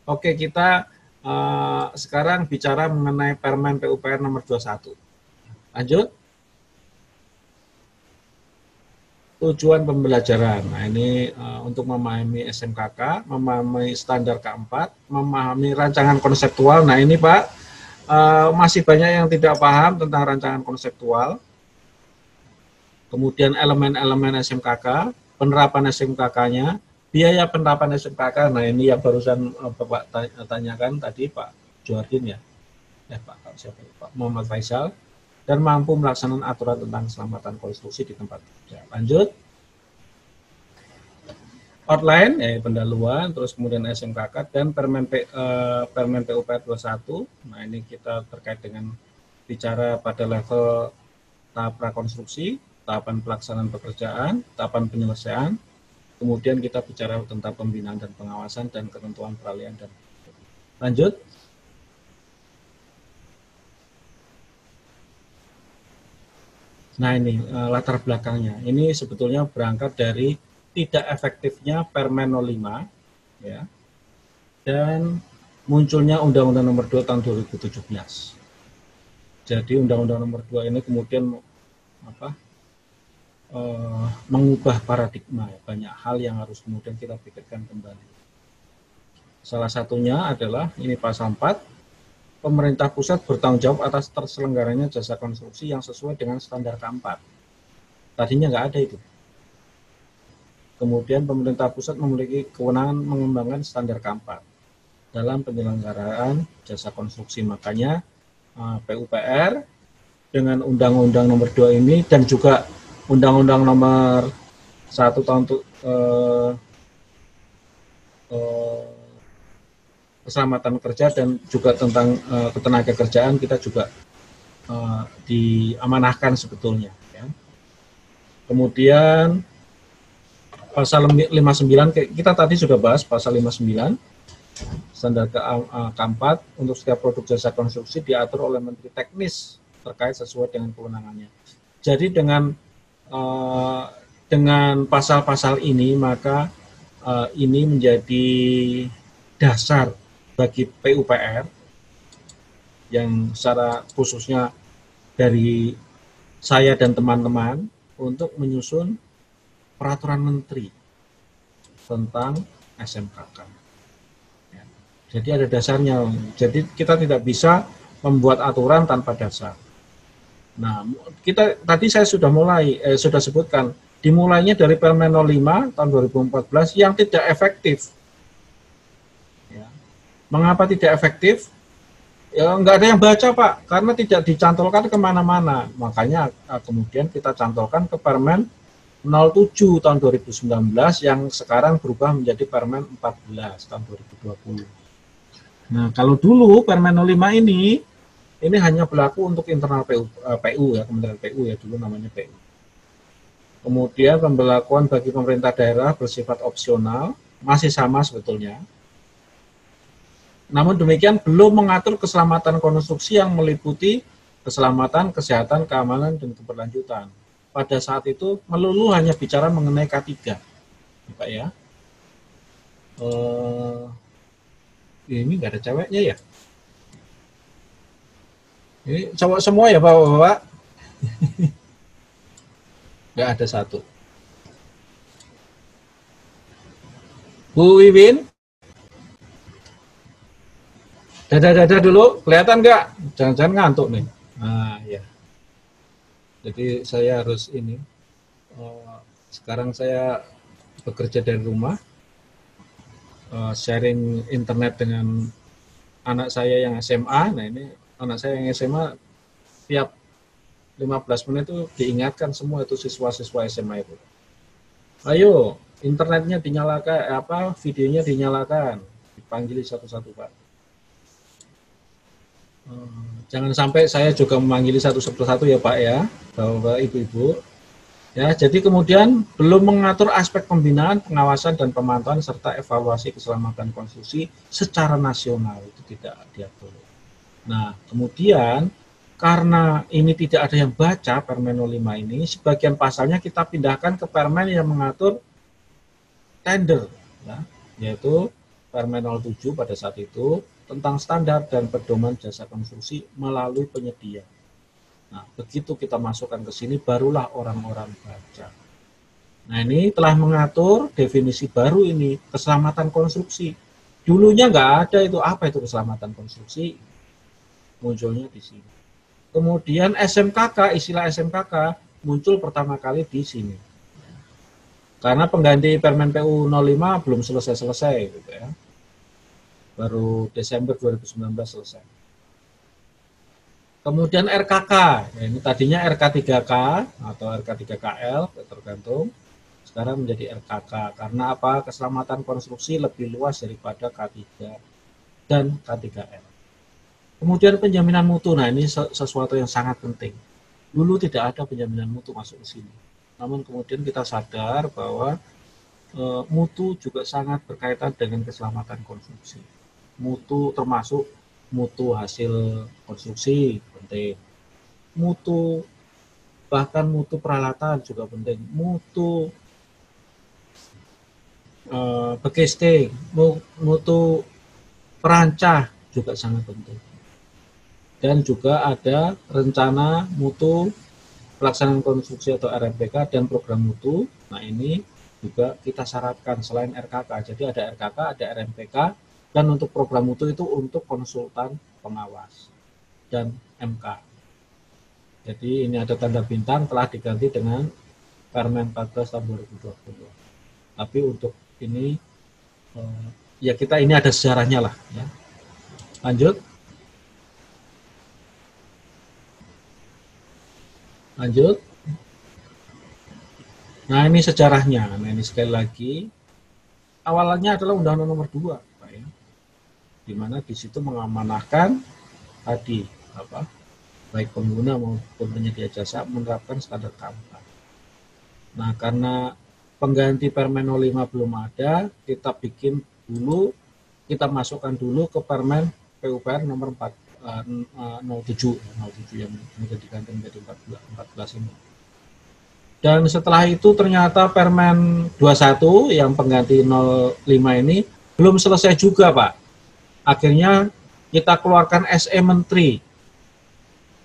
Oke, kita sekarang bicara mengenai Permen PUPR nomor 21. Lanjut. Tujuan pembelajaran. Nah, ini untuk memahami SMKK, memahami standar K4, memahami rancangan konseptual. Nah, ini Pak, masih banyak yang tidak paham tentang rancangan konseptual. Kemudian elemen-elemen SMKK, penerapan SMKK-nya, biaya penerapan SMKK. Nah, ini yang barusan Bapak tanyakan tadi Pak Johardin ya. Pak siapa? Pak Muhammad Faisal. Dan mampu melaksanakan aturan tentang keselamatan konstruksi di tempat kerja. Lanjut. Outline, pendahuluan, terus kemudian SMKK, dan Permen PUPR 21. Nah, ini kita terkait dengan bicara pada level tahap prakonstruksi, tahapan pelaksanaan pekerjaan, tahapan penyelesaian, kemudian kita bicara tentang pembinaan dan pengawasan, dan ketentuan peralihan. Dan lanjut. Nah, ini latar belakangnya. Ini sebetulnya berangkat dari tidak efektifnya Permen 05 ya, dan munculnya Undang-Undang Nomor 2 tahun 2017. Jadi Undang-Undang Nomor 2 ini kemudian mengubah paradigma ya. Banyak hal yang harus kemudian kita pikirkan kembali. Salah satunya adalah ini pasal 4. Pemerintah pusat bertanggung jawab atas terselenggaranya jasa konstruksi yang sesuai dengan standar K4. Tadinya nggak ada itu. Kemudian pemerintah pusat memiliki kewenangan mengembangkan standar K4 dalam penyelenggaraan jasa konstruksi. Makanya PUPR dengan Undang-Undang Nomor 2 ini dan juga Undang-Undang Nomor 1 tahun keselamatan kerja dan juga tentang ketenaga kerjaan kita juga diamanahkan sebetulnya. Ya. Kemudian pasal 59 kita tadi sudah bahas pasal 59 standar K4 untuk setiap produk jasa konstruksi diatur oleh Menteri Teknis terkait sesuai dengan kewenangannya. Jadi dengan pasal-pasal ini maka ini menjadi dasar bagi PUPR yang secara khususnya dari saya dan teman-teman untuk menyusun peraturan menteri tentang SMKK. Ya. Jadi ada dasarnya. Jadi kita tidak bisa membuat aturan tanpa dasar. Nah, tadi saya sudah sudah sebutkan dimulainya dari Permen 05 tahun 2014 yang tidak efektif. Mengapa tidak efektif? Ya nggak ada yang baca Pak, karena tidak dicantolkan kemana-mana. Makanya kemudian kita cantolkan ke Permen 07 tahun 2019 yang sekarang berubah menjadi Permen 14 tahun 2020. Nah kalau dulu Permen 05 ini hanya berlaku untuk internal PU ya, Kementerian PU ya, dulu namanya PU. Kemudian pemberlakuan bagi pemerintah daerah bersifat opsional, masih sama sebetulnya. Namun demikian belum mengatur keselamatan konstruksi yang meliputi keselamatan, kesehatan, keamanan, dan keberlanjutan. Pada saat itu melulu hanya bicara mengenai K3. Pak ya. Ini nggak ada ceweknya ya? Ini cowok semua ya Bapak-Bapak? Nggak ada satu. Bu Wiwin? Dada-dada dulu, kelihatan nggak? Jangan-jangan ngantuk nih. Nah, ya. Jadi saya harus ini. Sekarang saya bekerja dari rumah, sharing internet dengan anak saya yang SMA. Nah ini anak saya yang SMA tiap 15 menit itu diingatkan semua itu siswa-siswa SMA itu. Ayo, internetnya dinyalakan, videonya dinyalakan, dipanggil satu-satu Pak. Jangan sampai saya juga memanggili satu-satu ya Pak ya, Bapak Ibu-Ibu. Ya, jadi kemudian belum mengatur aspek pembinaan, pengawasan dan pemantauan serta evaluasi keselamatan konstruksi secara nasional itu tidak diatur. Nah, kemudian karena ini tidak ada yang baca Permen 05 ini, sebagian pasalnya kita pindahkan ke Permen yang mengatur tender, ya, yaitu Permen 07 pada saat itu tentang standar dan pedoman jasa konstruksi melalui penyedia. Nah, begitu kita masukkan ke sini, barulah orang-orang baca. Nah, ini telah mengatur definisi baru ini, keselamatan konstruksi. Dulunya nggak ada itu, apa itu keselamatan konstruksi? Munculnya di sini. Kemudian SMKK, istilah SMKK muncul pertama kali di sini. Karena pengganti Permen PU 05 belum selesai-selesai, gitu ya. Baru Desember 2019 selesai. Kemudian RKK, ya ini tadinya RK3K atau RK3KL, tergantung. Sekarang menjadi RKK, karena apa? Keselamatan konstruksi lebih luas daripada K3 dan K3L. Kemudian penjaminan mutu, nah ini sesuatu yang sangat penting. Dulu tidak ada penjaminan mutu masuk ke sini. Namun kemudian kita sadar bahwa mutu juga sangat berkaitan dengan keselamatan konstruksi. Mutu termasuk mutu hasil konstruksi penting. Mutu, bahkan mutu peralatan juga penting. Mutu bekesting, mutu perancah juga sangat penting. Dan juga ada rencana mutu pelaksanaan konstruksi atau RMPK dan program mutu. Nah, ini juga kita syaratkan selain RKK. Jadi ada RKK, ada RMPK, dan untuk program mutu itu untuk konsultan pengawas dan MK. Jadi ini ada tanda bintang telah diganti dengan Permen 14 tahun 2020. Tapi untuk ini ya kita ini ada sejarahnya lah ya. Lanjut. Nah, ini sejarahnya. Nah, ini sekali lagi awalnya adalah Undang-Undang Nomor 2, Pak ya. Di mana di situ mengamanahkan tadi apa? Baik pengguna maupun penyedia jasa menerapkan standar K4. Nah, karena pengganti Permen 05 belum ada, kita bikin dulu, kita masukkan dulu ke Permen PUPR nomor 07 yang diganti menjadi 14 ini. Dan setelah itu ternyata Permen 21 yang pengganti 05 ini belum selesai juga, Pak. Akhirnya kita keluarkan SE Menteri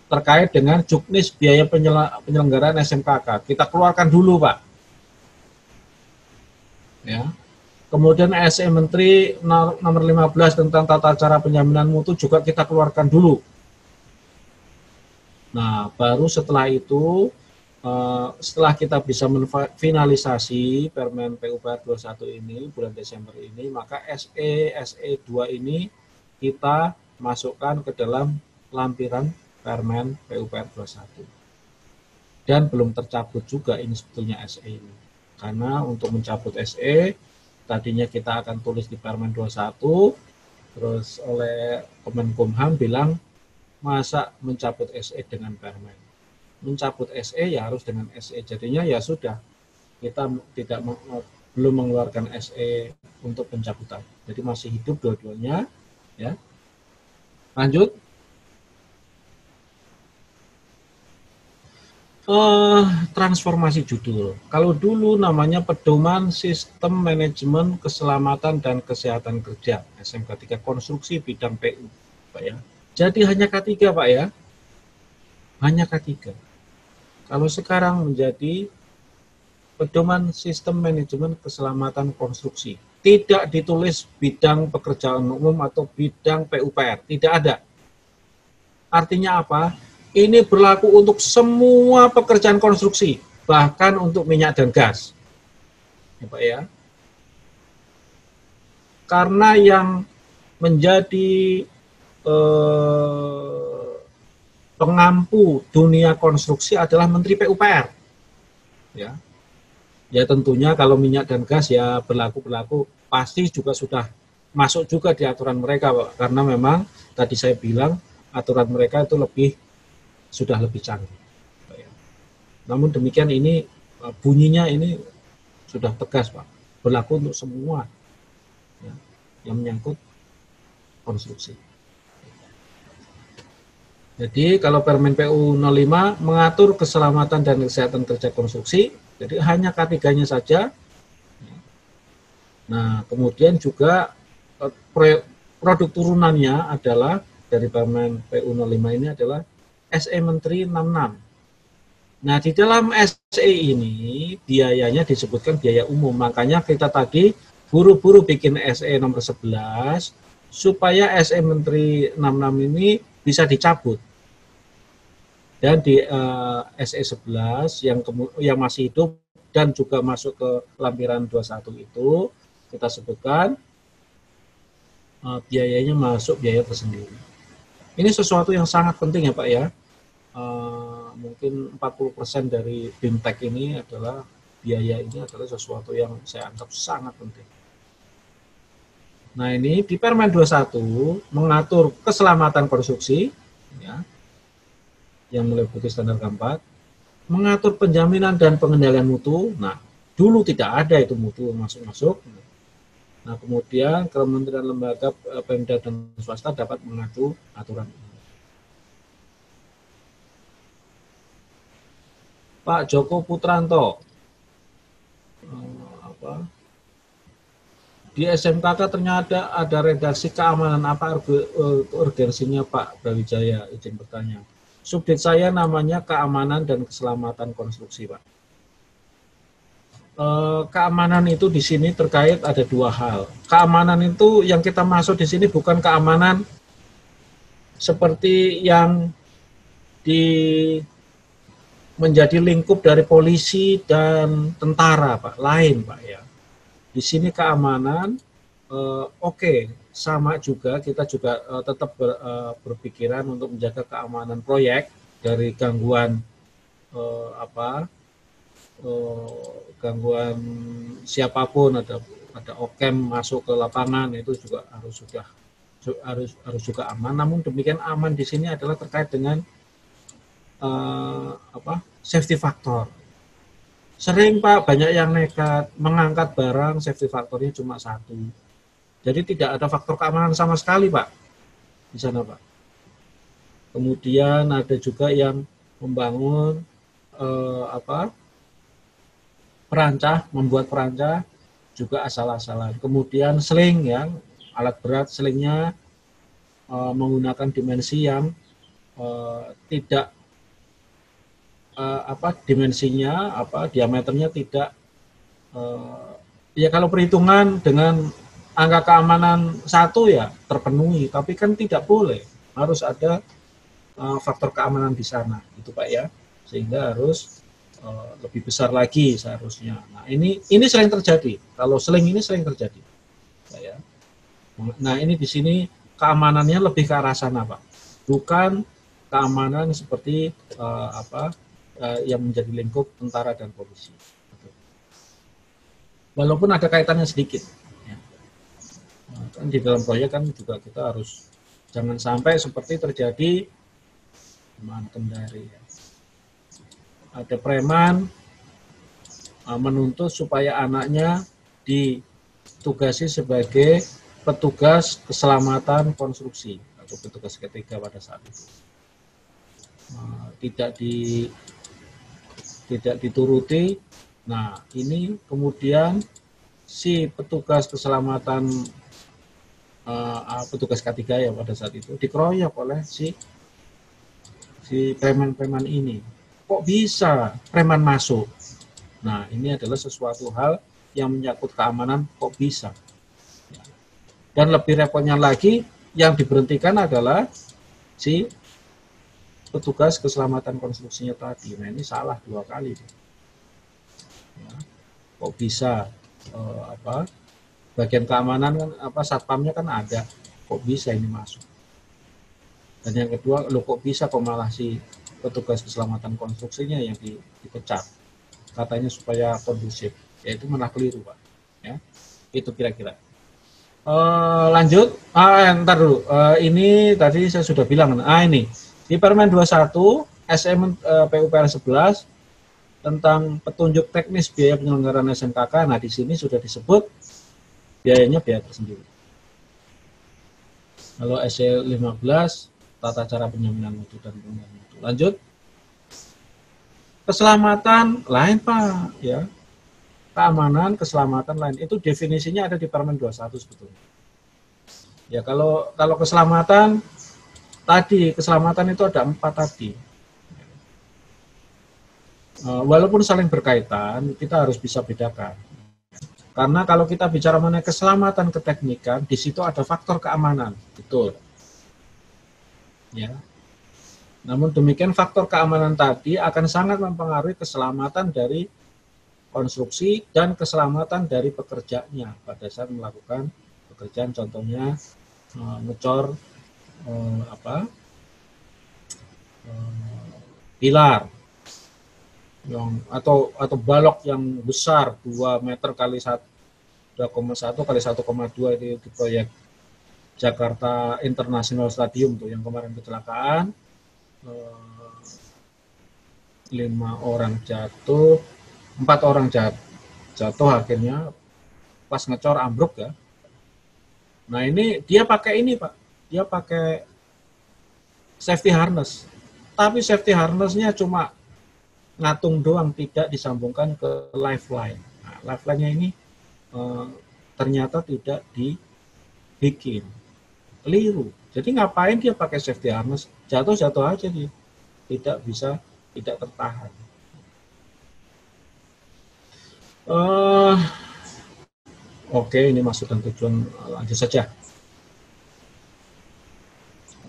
terkait dengan juknis biaya penyelenggaraan SMKK. Kita keluarkan dulu, Pak. Ya. Kemudian SE Menteri nomor 15 tentang tata cara penjaminan mutu juga kita keluarkan dulu. Nah, baru setelah itu, setelah kita bisa finalisasi Permen PUPR 21 ini, bulan Desember ini, maka SE2 ini kita masukkan ke dalam lampiran Permen PUPR 21. Dan belum tercabut juga ini sebetulnya SE ini. Karena untuk mencabut SE, tadinya kita akan tulis di Permen 21, terus oleh Kemenkumham bilang, masa mencabut SE dengan Permen? Mencabut SE ya harus dengan SE, jadinya ya sudah, kita belum mengeluarkan SE untuk pencabutan. Jadi masih hidup dua-duanya. Ya. Lanjut. Transformasi judul. Kalau dulu namanya Pedoman Sistem Manajemen Keselamatan dan Kesehatan Kerja SMK 3 Konstruksi Bidang PU, Pak ya. Jadi hanya K3, Pak ya. Hanya K3. Kalau sekarang menjadi Pedoman Sistem Manajemen Keselamatan Konstruksi. Tidak ditulis bidang pekerjaan umum atau bidang PUPR, tidak ada. Artinya apa? Ini berlaku untuk semua pekerjaan konstruksi, bahkan untuk minyak dan gas. Ya, Pak ya. Karena yang menjadi pengampu dunia konstruksi adalah Menteri PUPR. Ya. Ya tentunya kalau minyak dan gas ya berlaku pasti juga sudah masuk juga di aturan mereka, Pak. Karena memang tadi saya bilang aturan mereka itu sudah lebih canggih. Namun demikian ini bunyinya ini sudah tegas, Pak. Berlaku untuk semua ya, yang menyangkut konstruksi. Jadi kalau Permen PU 05 mengatur keselamatan dan kesehatan kerja konstruksi, jadi hanya K3-nya saja. Nah, kemudian juga produk turunannya adalah dari Permen PU05 ini adalah SE Menteri 66. Nah, di dalam SE ini biayanya disebutkan biaya umum. Makanya kita tadi buru-buru bikin SE nomor 11 supaya SE Menteri 66 ini bisa dicabut. Dan di SE 11 yang masih hidup dan juga masuk ke lampiran 21 itu kita sebutkan biayanya masuk biaya tersendiri. Ini sesuatu yang sangat penting ya Pak ya. Mungkin 40% dari BIMTEK ini adalah biaya ini adalah sesuatu yang saya anggap sangat penting. Nah ini di Permen 21 mengatur keselamatan konstruksi, ya, yang meliputi standar keempat, mengatur penjaminan dan pengendalian mutu. Nah dulu tidak ada itu mutu masuk-masuk. Nah kemudian kementerian lembaga Pemda dan swasta dapat mengatur aturan ini. Pak Joko Putranto, di SMKK ternyata ada redaksi keamanan, apa urgensinya Pak Brawijaya, izin bertanya. Subdit saya namanya keamanan dan keselamatan konstruksi Pak. Keamanan itu di sini terkait ada dua hal. Keamanan itu yang kita masuk di sini bukan keamanan seperti yang menjadi lingkup dari polisi dan tentara Pak, lain Pak ya. Di sini keamanan oke, sama juga kita juga tetap berpikiran untuk menjaga keamanan proyek dari gangguan gangguan siapapun, ada okem masuk ke lapangan itu juga harus juga aman. Namun demikian aman di sini adalah terkait dengan safety factor. Sering Pak banyak yang nekat mengangkat barang, safety faktornya cuma satu. Jadi tidak ada faktor keamanan sama sekali Pak di sana Pak. Kemudian ada juga yang membangun membuat perancah juga asal-asalan. Kemudian seling yang alat berat, selingnya menggunakan dimensi yang tidak dimensinya, diameternya tidak ya kalau perhitungan dengan angka keamanan 1 ya terpenuhi, tapi kan tidak boleh, harus ada faktor keamanan di sana gitu Pak ya, sehingga harus lebih besar lagi seharusnya. Nah ini sering terjadi, kalau seling ini sering terjadi Pak ya. Nah ini di sini keamanannya lebih ke arah sana Pak, bukan keamanan seperti yang menjadi lingkup tentara dan polisi. Walaupun ada kaitannya sedikit. Ya. Nah, kan di dalam proyek kan juga kita harus jangan sampai seperti terjadi Kendari. Ya. Ada preman menuntut supaya anaknya ditugasi sebagai petugas keselamatan konstruksi atau petugas ketiga pada saat itu. Tidak dituruti. Nah ini kemudian si petugas keselamatan petugas K3 ya pada saat itu dikeroyok oleh si preman-preman ini. Kok bisa preman masuk? Nah ini adalah sesuatu hal yang menyangkut keamanan, kok bisa. Dan lebih repotnya lagi yang diberhentikan adalah si petugas keselamatan konstruksinya tadi. Nah ini salah 2 kali. Ya. Kok bisa bagian keamanan kan satpamnya kan ada, kok bisa ini masuk. Dan yang kedua, kok bisa kok malah si petugas keselamatan konstruksinya yang dipecat, katanya supaya kondusif, yaitu malah keliru Pak ya. Itu kira-kira. Lanjut, ntar dulu, ini tadi saya sudah bilang, ini di Permen 21 SM PUPR 11 tentang petunjuk teknis biaya penyelenggaraan SMKK. Nah di sini sudah disebut biayanya biaya tersendiri. Kalau SC 15 tata cara penjaminan mutu dan pengendalian mutu. Lanjut, keselamatan lain Pak ya, keamanan keselamatan lain itu definisinya ada di Permen 21 sebetulnya. Ya kalau keselamatan tadi, keselamatan itu ada 4 tadi. Walaupun saling berkaitan, kita harus bisa bedakan. Karena kalau kita bicara mengenai keselamatan keteknikan, di situ ada faktor keamanan, betul. Ya. Namun demikian faktor keamanan tadi akan sangat mempengaruhi keselamatan dari konstruksi dan keselamatan dari pekerjanya pada saat melakukan pekerjaan, contohnya ngecor pilar yang atau balok yang besar 2 meter kali 2,1 kali 1,2 itu di proyek Jakarta International Stadium tuh yang kemarin kecelakaan, 5 orang jatuh, 4 orang jatuh akhirnya pas ngecor ambruk ya. Nah ini dia pakai ini Pak, dia pakai safety harness, tapi safety harnessnya cuma ngatung doang, tidak disambungkan ke lifeline. Nah, lifeline-nya ini ternyata tidak dibikin, keliru. Jadi ngapain dia pakai safety harness? Jatuh aja dia, tidak tertahan. Oke, ini maksud dan tujuan, lanjut saja.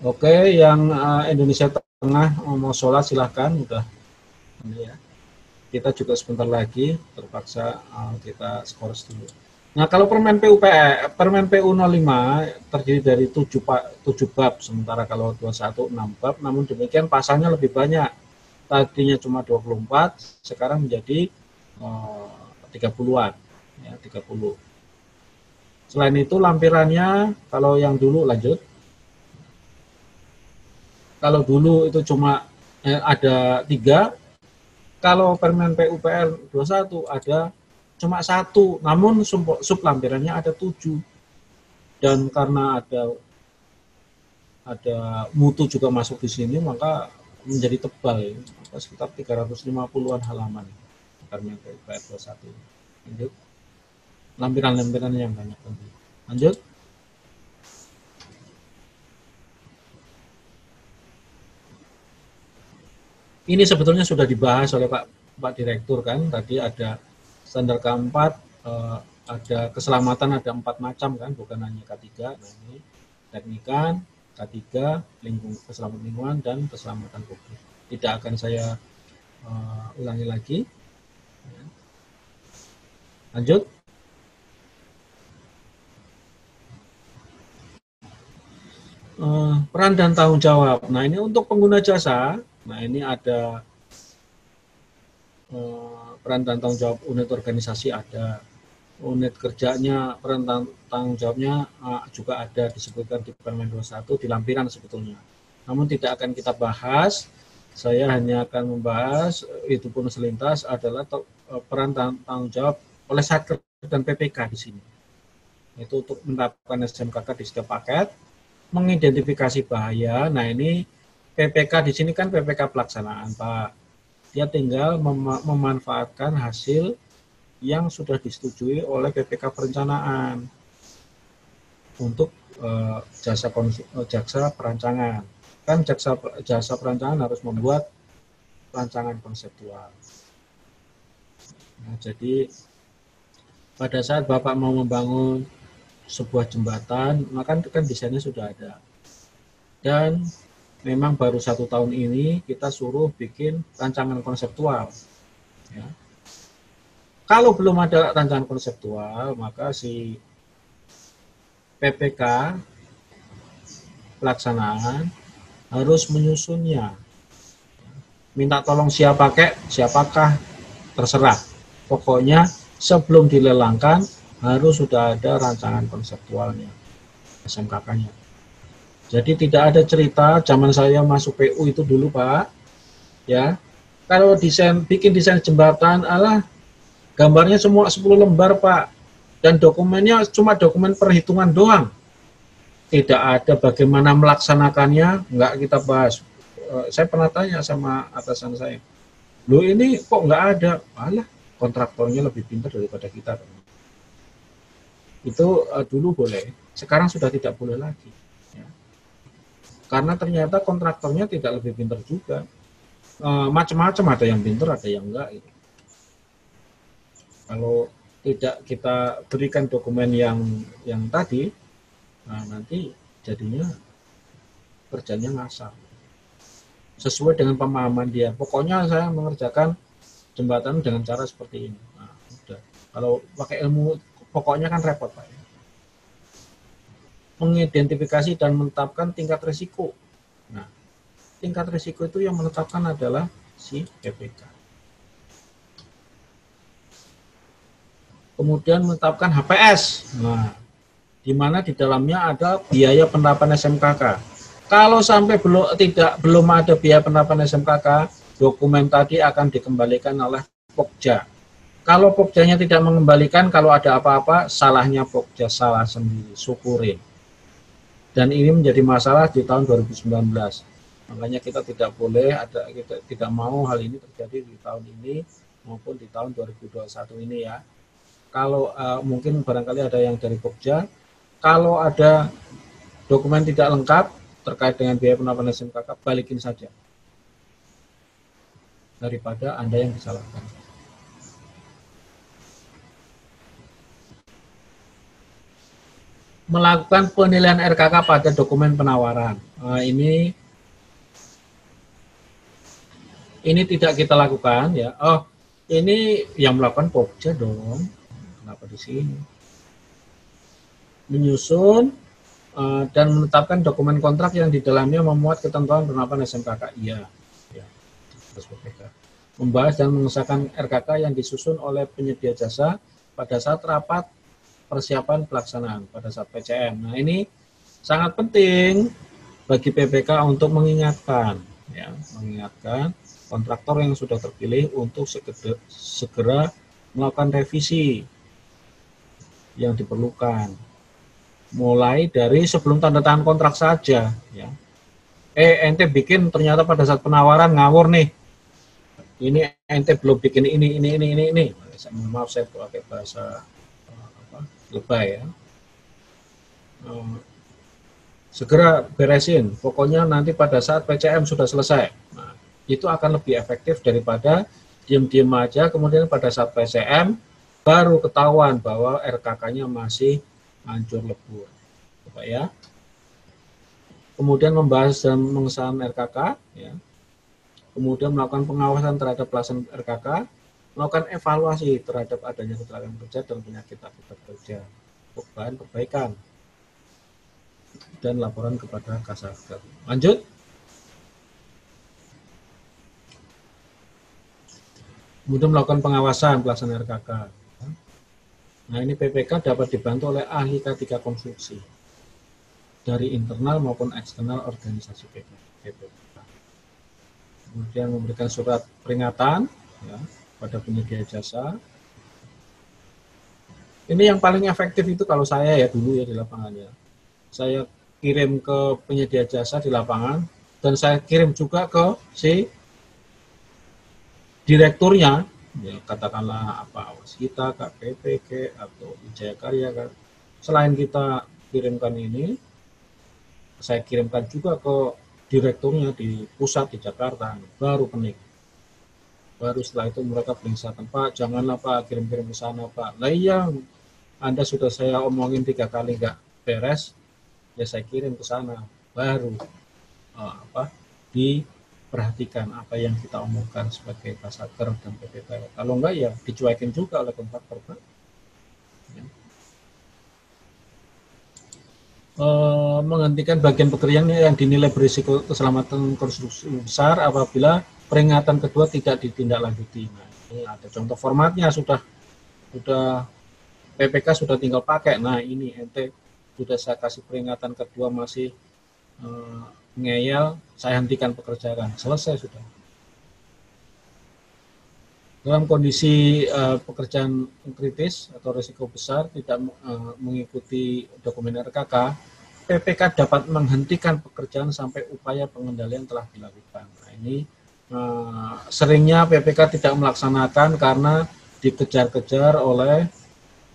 Oke, yang Indonesia Tengah mau sholat silahkan, udah ini ya. Kita juga sebentar lagi terpaksa kita skors dulu. Nah, kalau Permen PU 05 terdiri dari 7 bab, sementara kalau 21 6 bab, namun demikian pasalnya lebih banyak. Tadinya cuma 24, sekarang menjadi 30-an, ya, 30. Selain itu lampirannya, kalau yang dulu lanjut. Kalau dulu itu cuma ada 3, kalau Permen PUPR 21 ada cuma 1, namun sub lampirannya ada 7. Dan karena ada mutu juga masuk di sini, maka menjadi tebal, sekitar 350-an halaman Permen PUPR 21. Lanjut. Lampiran-lampiran yang banyak. Lanjut. Ini sebetulnya sudah dibahas oleh Pak Direktur kan, tadi ada standar K4, ada keselamatan ada 4 macam kan, bukan hanya K3. Nah ini teknikan, K3, keselamatan lingkungan, dan keselamatan publik. Tidak akan saya ulangi lagi. Lanjut. Peran dan tanggung jawab. Nah ini untuk pengguna jasa, nah ini ada peran dan tanggung jawab unit organisasi, ada unit kerjanya, peran tanggung jawabnya juga ada disebutkan di Permen 21 di lampiran sebetulnya. Namun tidak akan kita bahas, saya hanya akan membahas, itu pun selintas, adalah peran tanggung jawab oleh Satker dan PPK di sini. Itu untuk menerapkan SMKK di setiap paket, mengidentifikasi bahaya. Nah ini PPK di sini kan PPK pelaksanaan Pak. Dia tinggal memanfaatkan hasil yang sudah disetujui oleh PPK perencanaan untuk jaksa perancangan. Kan jasa perancangan harus membuat rancangan konseptual. Nah, jadi pada saat Bapak mau membangun sebuah jembatan, maka kan desainnya sudah ada. Dan memang baru 1 tahun ini kita suruh bikin rancangan konseptual. Ya. Kalau belum ada rancangan konseptual, maka si PPK pelaksanaan harus menyusunnya. Minta tolong siapakah, terserah. Pokoknya sebelum dilelangkan harus sudah ada rancangan konseptualnya, SMKK-nya. Jadi tidak ada cerita zaman saya masuk PU itu dulu Pak, ya. Kalau bikin desain jembatan, gambarnya semua 10 lembar Pak, dan dokumennya cuma dokumen perhitungan doang. Tidak ada bagaimana melaksanakannya, nggak kita bahas. Saya pernah tanya sama atasan saya, loh ini kok nggak ada? Kontraktornya lebih pintar daripada kita. Itu dulu boleh. Sekarang sudah tidak boleh lagi. Ya. Karena ternyata kontraktornya tidak lebih pintar juga. Macam-macam, ada yang pintar, ada yang enggak. Gitu. Kalau tidak kita berikan dokumen yang tadi, nah nanti jadinya kerjanya ngasar. Sesuai dengan pemahaman dia. Pokoknya saya mengerjakan jembatan dengan cara seperti ini. Nah, udah. Kalau pakai ilmu pokoknya kan repot, Pak. Mengidentifikasi dan menetapkan tingkat risiko. Nah, tingkat risiko itu yang menetapkan adalah si PPK. Kemudian menetapkan HPS. Nah, di mana di dalamnya ada biaya penerapan SMKK. Kalau sampai belum ada biaya penerapan SMKK, dokumen tadi akan dikembalikan oleh Pokja. Kalau Pokjanya tidak mengembalikan, kalau ada apa-apa, salahnya Pokja, salah sendiri, syukurin. Dan ini menjadi masalah di tahun 2019. Makanya kita tidak boleh, kita tidak mau hal ini terjadi di tahun ini maupun di tahun 2021 ini ya. Kalau mungkin barangkali ada yang dari Pokja, kalau ada dokumen tidak lengkap terkait dengan biaya penerapan SMKK, balikin saja. Daripada Anda yang disalahkan. Melakukan penilaian RKK pada dokumen penawaran. Ini tidak kita lakukan ya. Oh, ini yang melakukan Pokja dong. Kenapa di sini? Menyusun dan menetapkan dokumen kontrak yang di dalamnya memuat ketentuan penerapan SMKK. Iya. Ya. Membahas dan mengesahkan RKK yang disusun oleh penyedia jasa pada saat rapat persiapan pelaksanaan pada saat PCM. Nah, ini sangat penting bagi PPK untuk mengingatkan kontraktor yang sudah terpilih untuk segera melakukan revisi yang diperlukan. Mulai dari sebelum tanda tangan kontrak saja ya. Ente bikin ternyata pada saat penawaran ngawur nih. Ini ente belum bikin ini. Maaf saya pakai bahasa lebay ya. Segera beresin. Pokoknya nanti pada saat PCM sudah selesai. Nah, itu akan lebih efektif daripada diam-diam aja kemudian pada saat PCM baru ketahuan bahwa RKK-nya masih hancur lebur. Coba ya. Kemudian membahas dan mengesahkan RKK ya. Kemudian melakukan pengawasan terhadap pelaksanaan RKK, melakukan evaluasi terhadap adanya kecelakaan kerja dan penyakit akibat kerja, bahan perbaikan, dan laporan kepada Kasatgas. Lanjut. Kemudian melakukan pengawasan pelaksanaan RKK. Nah, ini PPK dapat dibantu oleh ahli K3 konstruksi dari internal maupun eksternal organisasi PPK. Kemudian memberikan surat peringatan ya, pada penyedia jasa. Ini yang paling efektif itu kalau saya ya dulu ya di lapangan ya. Saya kirim ke penyedia jasa di lapangan dan saya kirim juga ke si direkturnya, ya katakanlah apa Waskita, KPPK atau Wijaya Karya kan. Selain kita kirimkan ini, saya kirimkan juga ke direkturnya di pusat di Jakarta, baru penik. Baru setelah itu mereka beringsatan, Pak, janganlah Pak kirim-kirim ke sana Pak. Lah iya, Anda sudah saya omongin 3 kali nggak beres, ya saya kirim ke sana. Baru diperhatikan apa yang kita omongkan sebagai Kasatker dan PPK. Kalau enggak ya dicuekin juga oleh kontraktor Pak. Ya. Menghentikan bagian pekerjaan yang dinilai berisiko keselamatan konstruksi besar apabila peringatan kedua tidak ditindaklanjuti. Nah, ini ada contoh formatnya sudah PPK sudah tinggal pakai. Nah, ini ente sudah saya kasih peringatan kedua masih ngeyel, saya hentikan pekerjaan. Selesai sudah. Dalam kondisi pekerjaan kritis atau risiko besar tidak mengikuti dokumen RKK, PPK dapat menghentikan pekerjaan sampai upaya pengendalian telah dilakukan. Nah, ini seringnya PPK tidak melaksanakan karena dikejar-kejar oleh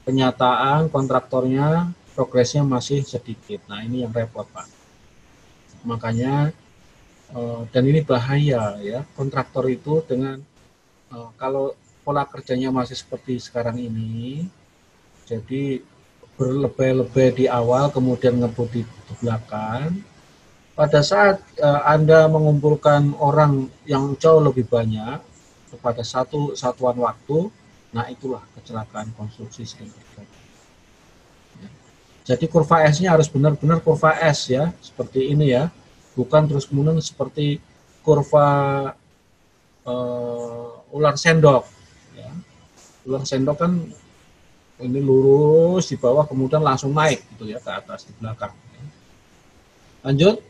penyataan kontraktornya progresnya masih sedikit. Nah, ini yang repot, Pak. Makanya dan ini bahaya ya, kontraktor itu dengan kalau pola kerjanya masih seperti sekarang ini, jadi berlebih-lebih di awal kemudian ngebut di belakang. Pada saat Anda mengumpulkan orang yang jauh lebih banyak kepada satu satuan waktu, nah itulah kecelakaan konstruksi sering terjadi. Jadi kurva S-nya harus benar-benar kurva S ya, seperti ini ya, bukan terus kemudian seperti kurva ular sendok. Ya. Ular sendok kan ini lurus di bawah kemudian langsung naik gitu ya ke atas di belakang. Lanjut.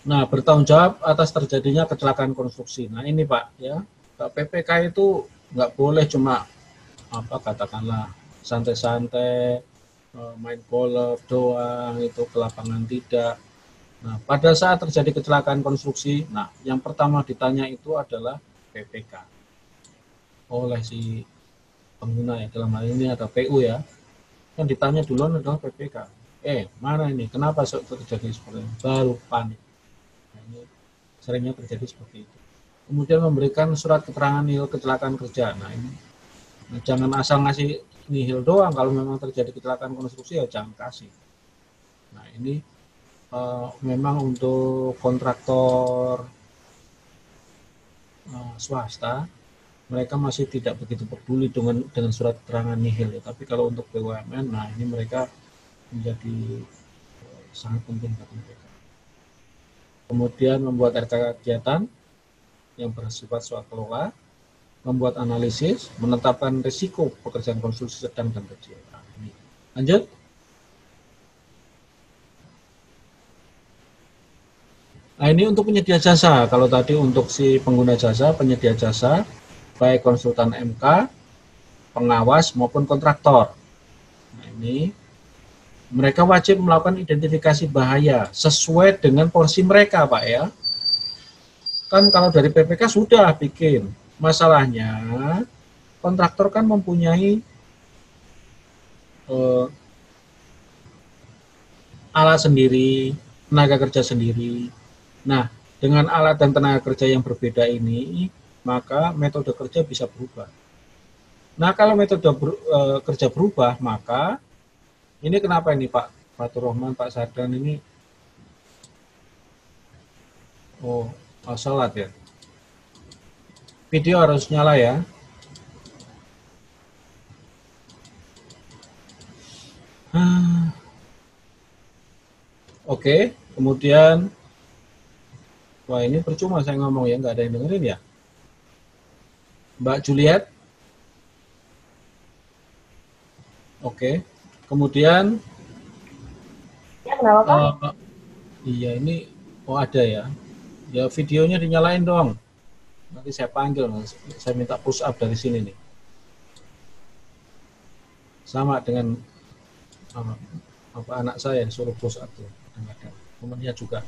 Nah, bertanggung jawab atas terjadinya kecelakaan konstruksi. Nah, ini Pak ya, PPK itu nggak boleh cuma apa katakanlah santai-santai main golf doang itu ke lapangan, tidak. Nah, pada saat terjadi kecelakaan konstruksi, nah yang pertama ditanya itu adalah PPK oleh si pengguna ya, dalam hal ini ada PU ya, yang ditanya duluan adalah PPK. Mana ini? Kenapa terjadi seperti ini? Baru panik. Nah, ini seringnya terjadi seperti itu. Kemudian memberikan surat keterangan nihil kecelakaan kerja. Nah, ini jangan asal ngasih nihil doang, kalau memang terjadi kecelakaan konstruksi ya jangan kasih. Nah, ini memang untuk kontraktor swasta mereka masih tidak begitu peduli dengan surat keterangan nihil ya. Tapi kalau untuk BUMN, nah ini mereka menjadi sangat penting bagi mereka. Kemudian membuat RK kegiatan yang bersifat swasta, membuat analisis, menetapkan risiko pekerjaan konstruksi sedang dan kecil. Nah, ini. Lanjut. Nah, ini untuk penyedia jasa. Kalau tadi untuk si pengguna jasa, penyedia jasa, baik konsultan MK, pengawas maupun kontraktor. Nah, ini mereka wajib melakukan identifikasi bahaya sesuai dengan porsi mereka, Pak ya. Kan kalau dari PPK sudah bikin. Masalahnya kontraktor kan mempunyai alat sendiri, tenaga kerja sendiri. Nah, dengan alat dan tenaga kerja yang berbeda ini, maka metode kerja bisa berubah. Nah, kalau metode kerja berubah, maka ini kenapa ini Pak Fatur Rahman, Pak Sardan ini salat ya. Video harus nyala ya. Oke, kemudian wah ini percuma saya ngomong ya, nggak ada yang dengerin ya. Mbak Juliet. Oke, kemudian ya, kenapa Pak? Iya ini ada ya. Ya videonya dinyalain dong. Nanti saya panggil, saya minta push up dari sini nih. Sama dengan anak saya disuruh push up tuh, temannya juga.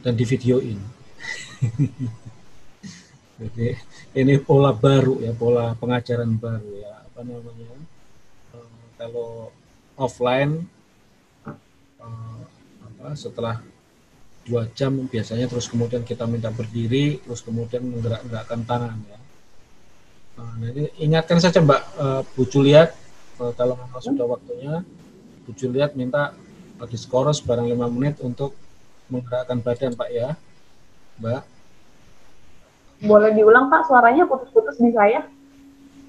Dan di videoin. Jadi ini pola baru ya, pola pengajaran baru ya, apa namanya? Kalau offline setelah 2 jam biasanya terus kemudian kita minta berdiri, terus kemudian menggerak-gerakkan tangan ya. Nah, ini ingatkan saja Mbak Bu Juliet, kalau memang sudah waktunya Bu Juliet minta diskoros barang 5 menit untuk menggerakkan badan Pak ya, Mbak. Boleh diulang Pak, suaranya putus-putus di saya.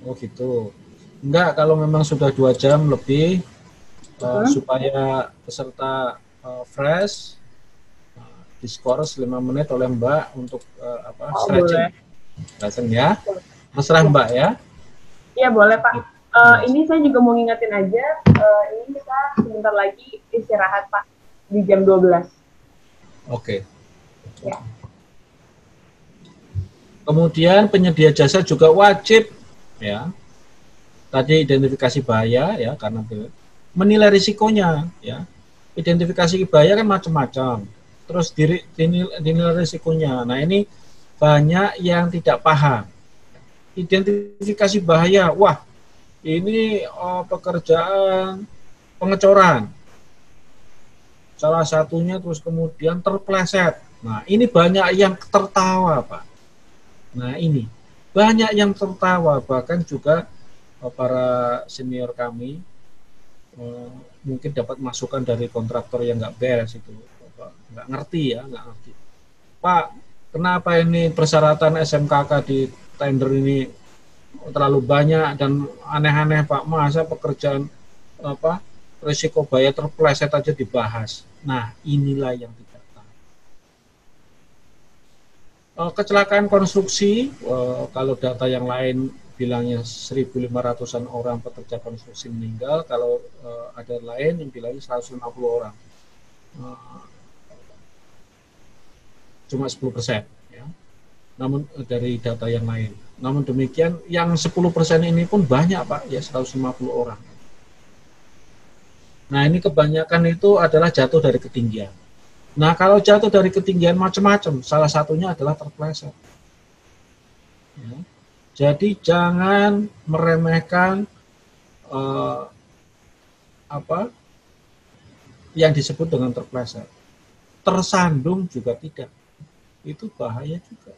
Oh gitu. Enggak, kalau memang sudah 2 jam lebih supaya peserta fresh diskors 5 menit oleh Mbak untuk stretching ya. Terserah Mbak ya. Iya boleh Pak. Ini saya juga mau ngingetin aja, ini kita sebentar lagi istirahat Pak di jam 12. Oke. Ya. Kemudian penyedia jasa juga wajib ya. Tadi identifikasi bahaya ya, karena menilai risikonya ya. Identifikasi bahaya kan macam-macam. Terus dinilai risikonya. Nah, ini banyak yang tidak paham. Identifikasi bahaya, wah ini pekerjaan pengecoran. Salah satunya terus kemudian terpleset. Nah ini banyak yang tertawa Pak. Nah ini banyak yang tertawa, bahkan juga para senior kami mungkin dapat masukan dari kontraktor yang nggak beres itu, nggak ngerti ya, nggak ngerti. Pak, kenapa ini persyaratan SMKK di tender ini terlalu banyak dan aneh-aneh Pak, masa pekerjaan risiko bahaya terpleset aja dibahas. Nah inilah yang tidak tahu. Kecelakaan konstruksi, kalau data yang lain bilangnya 1.500-an orang pekerja konstruksi meninggal, kalau ada lain yang bilangnya 150 orang. Cuma 10%. Ya. Namun dari data yang lain. Namun demikian, yang 10% ini pun banyak Pak, ya 150 orang. Nah ini kebanyakan itu adalah jatuh dari ketinggian. Nah kalau jatuh dari ketinggian macam-macam, salah satunya adalah terpleset. Ya. Jadi jangan meremehkan yang disebut dengan terpleset. Tersandung juga tidak. Itu bahaya juga.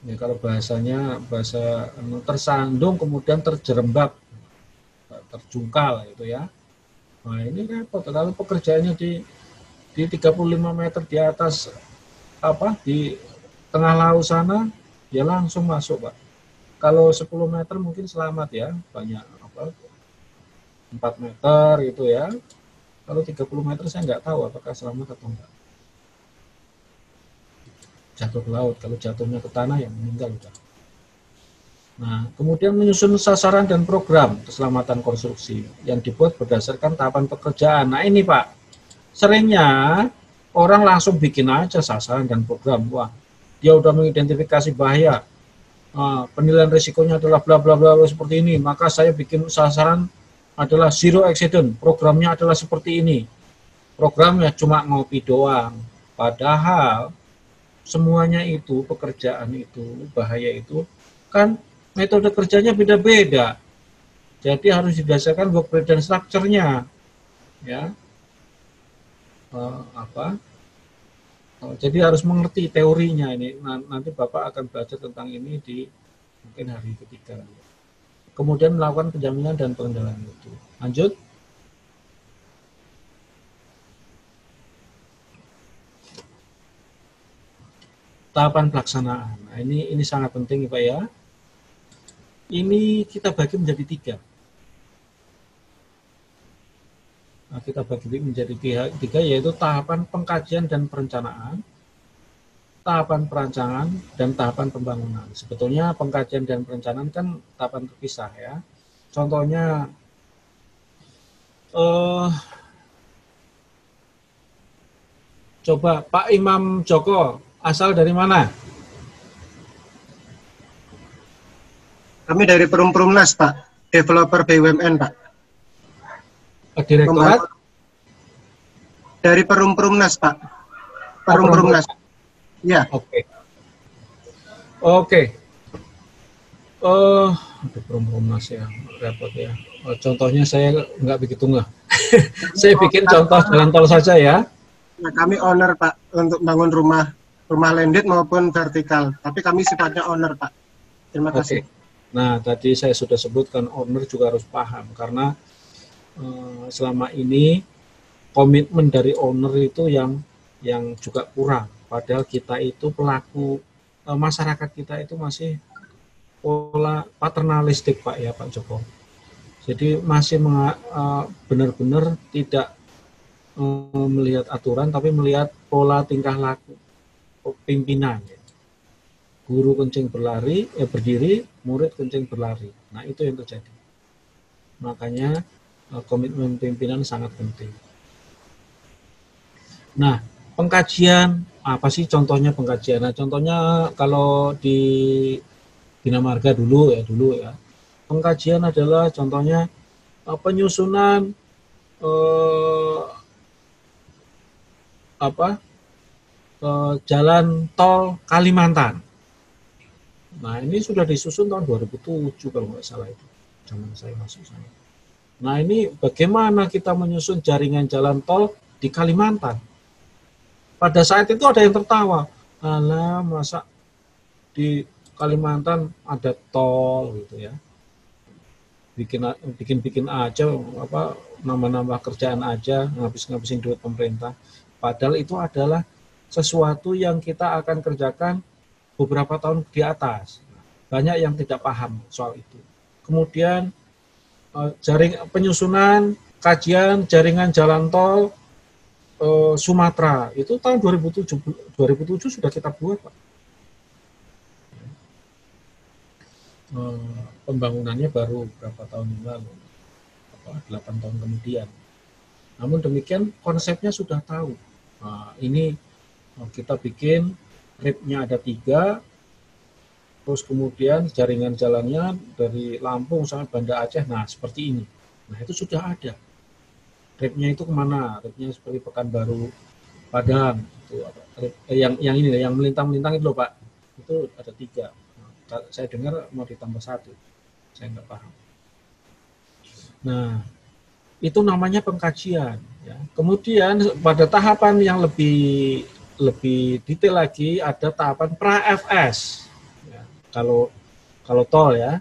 Ya, kalau bahasanya bahasa tersandung kemudian terjerembab, terjungkal itu ya. Nah ini repot. Kalau pekerjaannya di 35 meter di atas di tengah laut sana, ya langsung masuk Pak. Kalau 10 meter mungkin selamat ya, banyak 4 meter itu ya. Kalau 30 meter saya nggak tahu apakah selamat atau enggak. Jatuh ke laut, kalau jatuhnya ke tanah yang meninggal udah. Nah, kemudian menyusun sasaran dan program keselamatan konstruksi yang dibuat berdasarkan tahapan pekerjaan. Nah ini Pak, seringnya orang langsung bikin aja sasaran dan program. Wah, dia udah mengidentifikasi bahaya, penilaian risikonya adalah bla bla bla seperti ini, maka saya bikin sasaran adalah zero accident, programnya adalah seperti ini. Programnya cuma ngopi doang, padahal semuanya itu, pekerjaan itu, bahaya itu kan metode kerjanya beda-beda. Jadi harus didasarkan work breakdown structure-nya ya. Jadi harus mengerti teorinya ini. Nanti Bapak akan belajar tentang ini di mungkin hari ketiga. Kemudian melakukan penjaminan dan pengendalian itu. Lanjut. Tahapan pelaksanaan. Nah, ini sangat penting Pak ya. Ini kita bagi menjadi 3. Nah, kita bagi menjadi 3 yaitu tahapan pengkajian dan perencanaan, tahapan perancangan, dan tahapan pembangunan. Sebetulnya pengkajian dan perencanaan kan tahapan terpisah ya. Contohnya coba Pak Imam Joko, asal dari mana? Kami dari Perumnas Pak, developer BUMN Pak. Direktorat? Dari Perumnas Pak. Perumnas. Ya. Oke. Oke. Perumnas ya, repot ya. Contohnya saya nggak begitu nggak. Saya bikin contoh jalan tol saja ya. Nah, kami owner Pak untuk bangun rumah landed maupun vertikal. Tapi kami sifatnya owner Pak. Terima kasih. Nah tadi saya sudah sebutkan owner juga harus paham karena selama ini komitmen dari owner itu yang juga kurang. Padahal kita itu pelaku masyarakat kita itu masih pola paternalistik Pak ya Pak Joko. Jadi masih benar-benar tidak melihat aturan tapi melihat pola tingkah laku pimpinan. Ya. Guru kencing berdiri, murid kencing berlari. Nah itu yang terjadi. Makanya komitmen pimpinan sangat penting. Nah, pengkajian, apa sih contohnya pengkajian? Nah, contohnya kalau di Bina Marga dulu ya. Pengkajian adalah contohnya penyusunan jalan tol Kalimantan. Nah, ini sudah disusun tahun 2007 kalau nggak salah itu, zaman saya masuk sana. Nah, ini bagaimana kita menyusun jaringan jalan tol di Kalimantan? Pada saat itu ada yang tertawa, alah masa di Kalimantan ada tol gitu ya, bikin aja apa nambah kerjaan aja, ngabisin duit pemerintah. Padahal itu adalah sesuatu yang kita akan kerjakan beberapa tahun di atas. Banyak yang tidak paham soal itu. Kemudian penyusunan kajian jaringan jalan tol Sumatera itu tahun 2007 sudah kita buat, Pak. Pembangunannya baru berapa tahun yang lalu, 8 tahun kemudian. Namun demikian konsepnya sudah tahu. Nah, ini kita bikin RIP-nya ada 3, terus kemudian jaringan jalannya dari Lampung sampai Banda Aceh, nah seperti ini. Nah itu sudah ada. RIP-nya itu kemana? RIP-nya seperti Pekanbaru, Padang. Itu, yang ini, yang melintang-melintang itu loh Pak. Itu ada 3. Nah, saya dengar mau ditambah 1. Saya nggak paham. Nah, itu namanya pengkajian. Ya. Kemudian pada tahapan yang lebih detail lagi ada tahapan pra-FS. Kalau tol ya.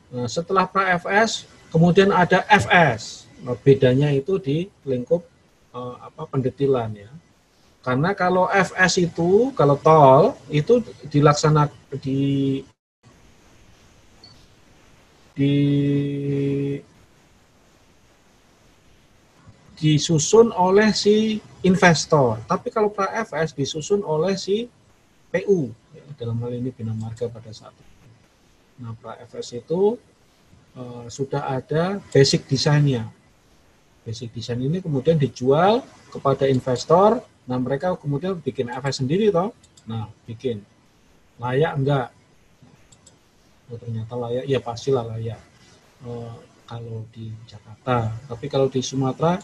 Nah, setelah pra-FS kemudian ada FS. Nah, bedanya itu di lingkup pendetilan ya. Karena kalau FS itu kalau tol itu dilaksanakan disusun oleh si investor. Tapi kalau pra-FS disusun oleh si PU. Dalam hal ini Bina Marga pada saat itu. Nah, pra-FS itu sudah ada basic desainnya. Basic desain ini kemudian dijual kepada investor. Nah, mereka kemudian bikin FS sendiri toh. Nah, bikin. Layak enggak? Oh, ternyata layak. Ya pastilah layak. Kalau di Jakarta. Tapi kalau di Sumatera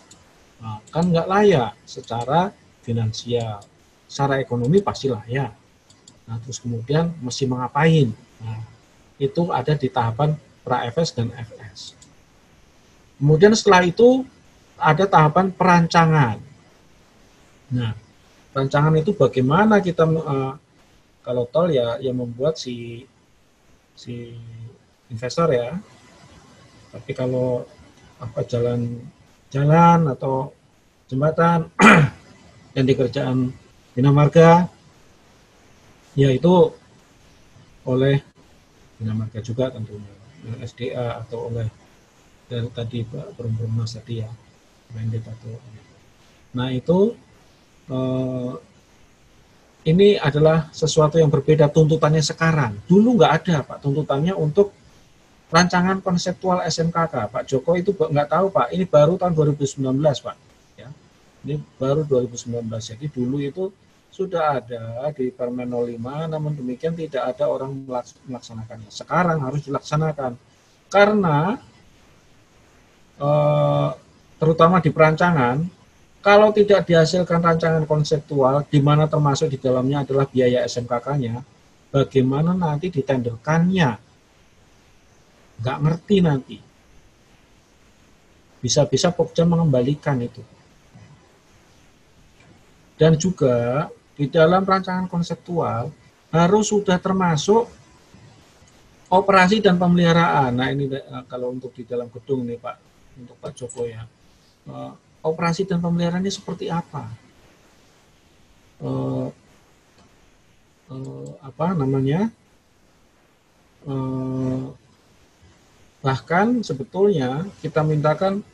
kan enggak layak secara finansial. Secara ekonomi pasti layak. Nah, terus kemudian mesti mengapain? Nah, itu ada di tahapan pra-FS dan FS. Kemudian setelah itu ada tahapan perancangan. Nah, perancangan itu bagaimana kita kalau tol ya yang membuat si investor ya. Tapi kalau jalan atau jembatan yang dikerjaan Bina Marga ya itu oleh Bina Marga juga tentunya, SDA atau oleh dari tadi Pak Perumnas tadi ya, Mendet atau. Nah itu ini adalah sesuatu yang berbeda tuntutannya sekarang. Dulu nggak ada Pak tuntutannya untuk rancangan konseptual SMKK. Pak Joko itu nggak tahu Pak, ini baru tahun 2019 Pak. Ya, ini baru 2019. Jadi dulu itu sudah ada di Permen 05, namun demikian tidak ada orang melaksanakannya. Sekarang harus dilaksanakan. Karena terutama di perancangan, kalau tidak dihasilkan rancangan konseptual, di mana termasuk di dalamnya adalah biaya SMKK-nya, bagaimana nanti ditenderkannya? Nggak ngerti nanti. Bisa-bisa Pokja mengembalikan itu. Dan juga di dalam rancangan konseptual harus sudah termasuk operasi dan pemeliharaan. Nah ini kalau untuk di dalam gedung nih Pak, untuk Pak Joko ya, operasi dan pemeliharaannya seperti apa? Bahkan sebetulnya kita mintakan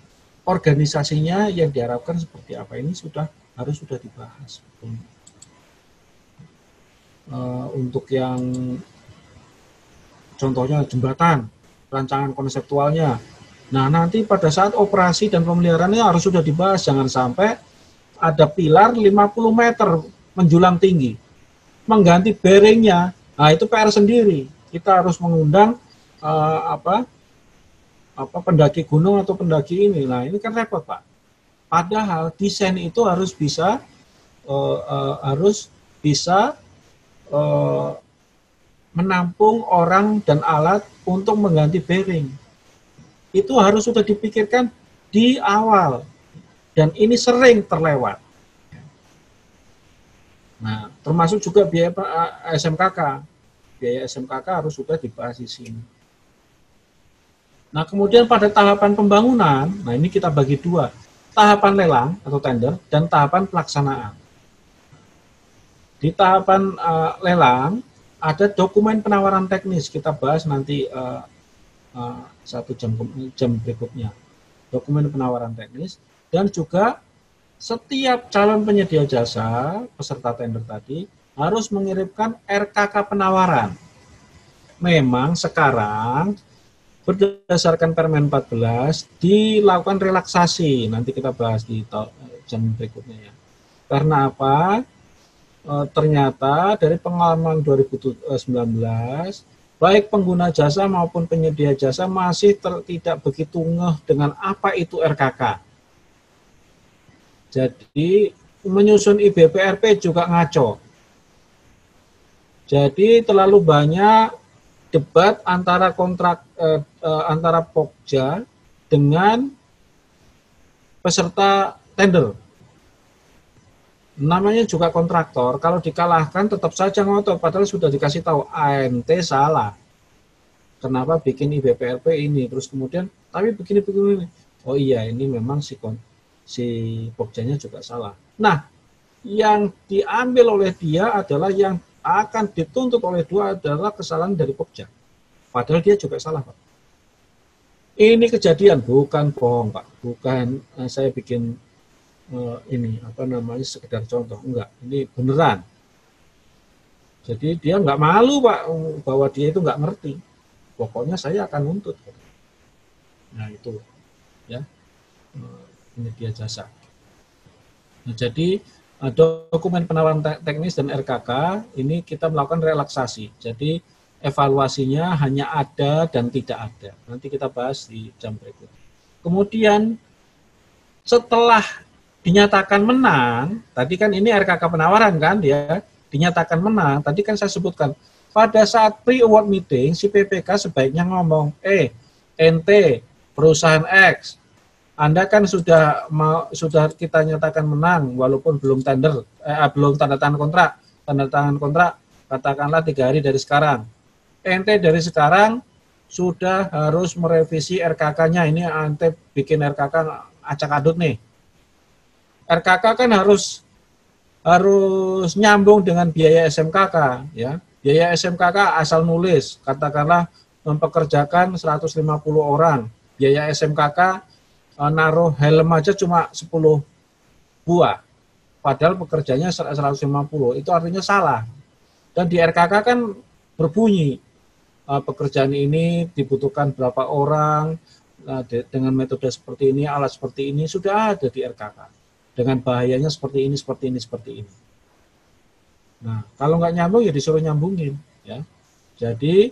organisasinya yang diharapkan seperti apa, ini harus sudah dibahas. Untuk yang contohnya jembatan, rancangan konseptualnya. Nah nanti pada saat operasi dan pemeliharaannya harus sudah dibahas, jangan sampai ada pilar 50 meter menjulang tinggi, mengganti bearingnya, nah itu PR sendiri. Kita harus mengundang pendaki gunung atau pendaki ini. Nah ini kan repot Pak. Padahal desain itu harus bisa harus bisa menampung orang dan alat untuk mengganti bearing. Itu harus sudah dipikirkan di awal, dan ini sering terlewat. Nah, termasuk juga biaya SMKK. Biaya SMKK harus sudah dibahas di sini. Nah, kemudian pada tahapan pembangunan, nah ini kita bagi dua, tahapan lelang atau tender dan tahapan pelaksanaan. Di tahapan lelang ada dokumen penawaran teknis, kita bahas nanti 1 jam berikutnya. Dokumen penawaran teknis, dan juga setiap calon penyedia jasa peserta tender tadi harus mengirimkan RKK penawaran. Memang sekarang berdasarkan Permen 14 dilakukan relaksasi, nanti kita bahas di jam berikutnya ya. Karena apa? Ternyata dari pengalaman 2019, baik pengguna jasa maupun penyedia jasa masih tidak begitu ngeh dengan apa itu RKK. Jadi menyusun IBPRP juga ngaco. Jadi terlalu banyak debat antara antara Pokja dengan peserta tender. Namanya juga kontraktor, kalau dikalahkan tetap saja ngotot, padahal sudah dikasih tahu ANT salah. Kenapa bikin IBPRP ini? Terus kemudian, tapi begini-begini. Oh iya, ini memang si Pokjanya juga salah. Nah, yang diambil oleh dia adalah yang akan dituntut oleh dia adalah kesalahan dari Pokja. Padahal dia juga salah, Pak. Ini kejadian, bukan bohong, Pak. Bukan saya bikin ini sekedar contoh, enggak, ini beneran. Jadi dia enggak malu, Pak, bahwa dia itu enggak ngerti. Pokoknya saya akan nuntut. Nah itu ya, penyedia jasa. Nah, jadi dokumen penawaran teknis dan RKK ini kita melakukan relaksasi. Jadi evaluasinya hanya ada dan tidak ada. Nanti kita bahas di jam berikut. Kemudian setelah dinyatakan menang, tadi kan ini RKK penawaran kan dia, dinyatakan menang, tadi kan saya sebutkan, pada saat pre-award meeting, si PPK sebaiknya ngomong, ente, perusahaan X, Anda kan sudah kita nyatakan menang, walaupun belum tender, belum tanda tangan kontrak, katakanlah 3 hari dari sekarang. Ente dari sekarang sudah harus merevisi RKK-nya, ini ente bikin RKK acak adut nih. RKK kan harus nyambung dengan biaya SMKK ya. Biaya SMKK asal nulis, katakanlah mempekerjakan 150 orang. Biaya SMKK naruh helm aja cuma 10 buah. Padahal pekerjanya 150. Itu artinya salah. Dan di RKK kan berbunyi pekerjaan ini dibutuhkan berapa orang dengan metode seperti ini, alat seperti ini sudah ada di RKK. Dengan bahayanya seperti ini, seperti ini, seperti ini. Nah, kalau nggak nyambung ya disuruh nyambungin, ya. Jadi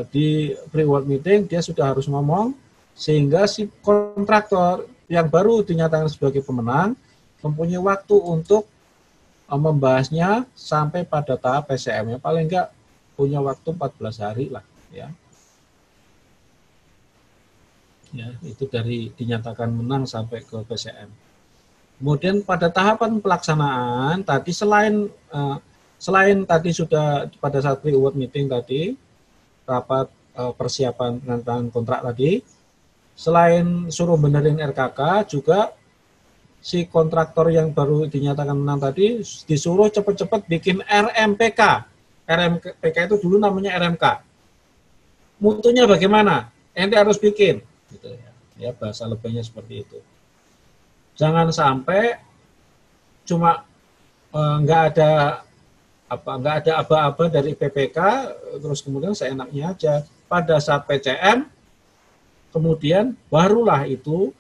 di pre-award meeting dia sudah harus ngomong sehingga si kontraktor yang baru dinyatakan sebagai pemenang mempunyai waktu untuk membahasnya sampai pada tahap PCM. Ya, paling nggak punya waktu 14 hari lah, ya. Ya, itu dari dinyatakan menang sampai ke PCM. Kemudian pada tahapan pelaksanaan tadi selain tadi sudah pada saat pre-award meeting tadi rapat persiapan penandatangan kontrak tadi, selain suruh benerin RKK juga si kontraktor yang baru dinyatakan menang tadi disuruh cepat-cepat bikin RMPK. RMPK itu dulu namanya RMK. Mutunya bagaimana? Ente harus bikin, gitu ya. Ya bahasa lebihnya seperti itu. Jangan sampai cuma nggak ada aba-aba dari PPK, terus kemudian seenaknya aja. Pada saat PCM, kemudian barulah itu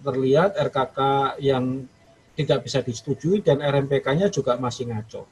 terlihat RKK yang tidak bisa disetujui dan RMPK-nya juga masih ngaco.